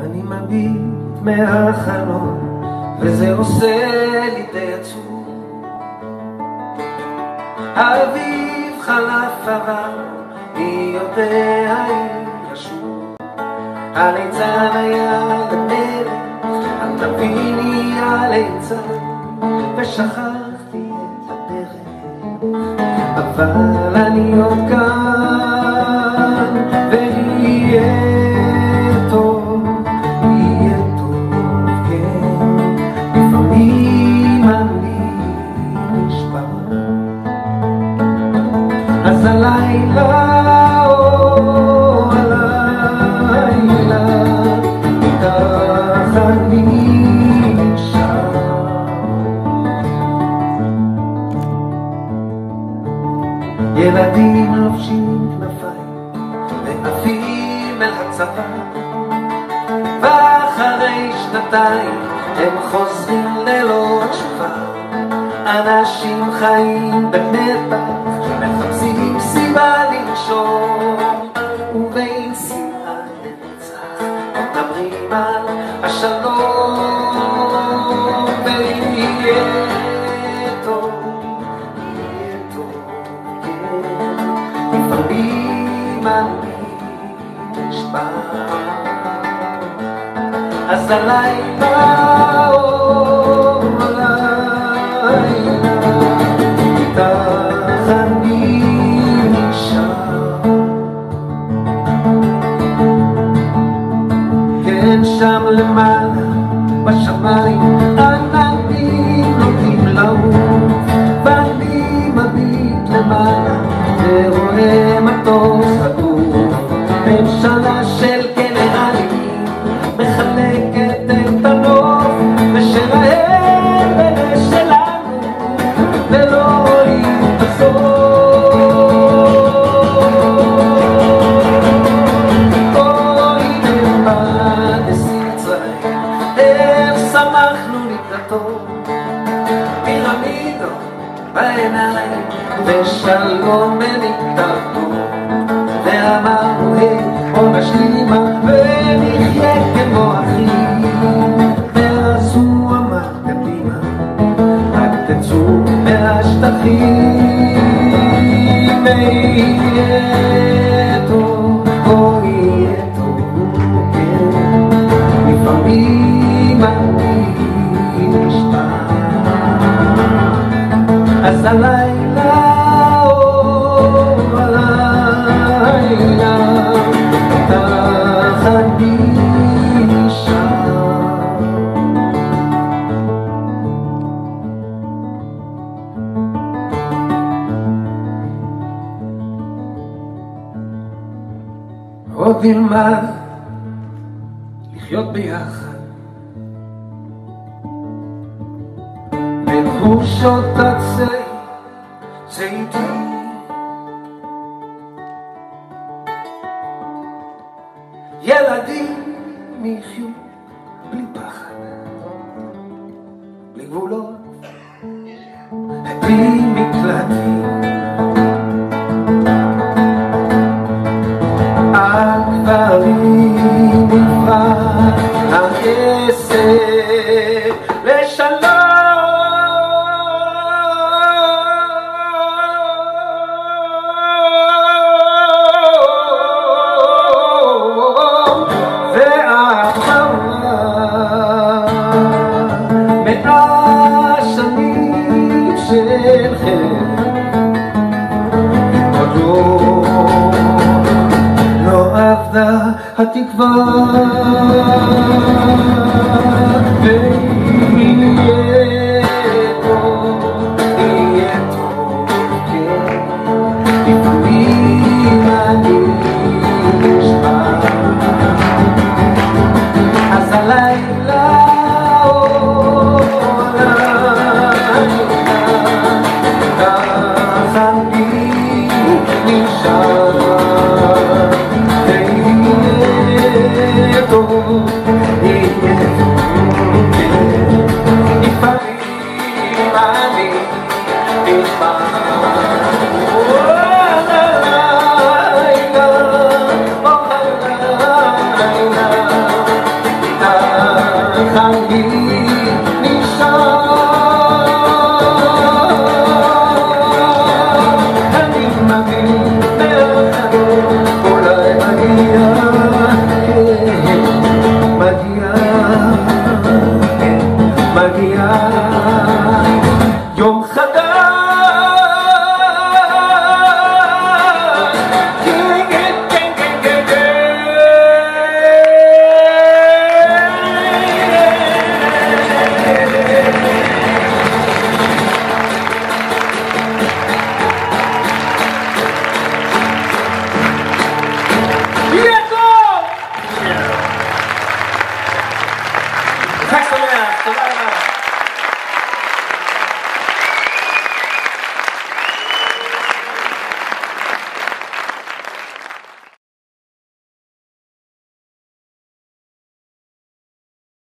אני מביט מהחלום וזה עושה לי די עצוב. האביב חלף עבר, מי יודע אם ישוב. הליצן היה למלך, הנביא נהיה ליצן, ושכחתי את הדרך, אבל אני עוד כאן, ויהיה טוב, יהיה טוב, כן. לפעמים אני נשבר, אז הלילה, או הלילה, איתך אני נשאר. ילדים לובשים כנפיים ועפים אל הצבא, ואחרי שנתיים הם חוזרים ללא תשובה. אנשים חיים במתח, מחפשים סיבה לנשום, ובין שנאה לנצח מדברים על השלום. ויהיה טוב, יהיה טוב, כן. לפעמים אני נשבר, אז הלילה, או הלילה, איתך אני נשאר. כן, שם למעלה בשמיים עננים נוטים לעוף, ואני מביט למעלה ורואה מטוס חטוף. ממשלה של גנרלים מחלקת את הנוף, ושלהם ושלנו, ולא רואים את הסוף. אוי נשיא מצרים, איך שמחנו לקראתו, פירמידות בעיניים ושלום בנקטרתו, ואמרנו בוא נשלימה ונחיה כמו אחים. ואז הוא אמר קדימה, רק תצאו מהשטחים. ויהיה טוב, בוא יהיה טוב, כן. לפעמים אני נשבר, אז הלילה, או הלילה, איתך אני נשאר. עוד נלמד לחיות ביחד בתחושות הצאיתי, ילדים יחיו בלי פחד, בלי גבולות, בלי מקלטים. הגברים נפרד הכסף לשלום, התקווה. ויהיה טוב, יהיה טוב, כן. לפעמים אני נשבר, אז הלילה, או הלילה, כך אני נשאר. Oh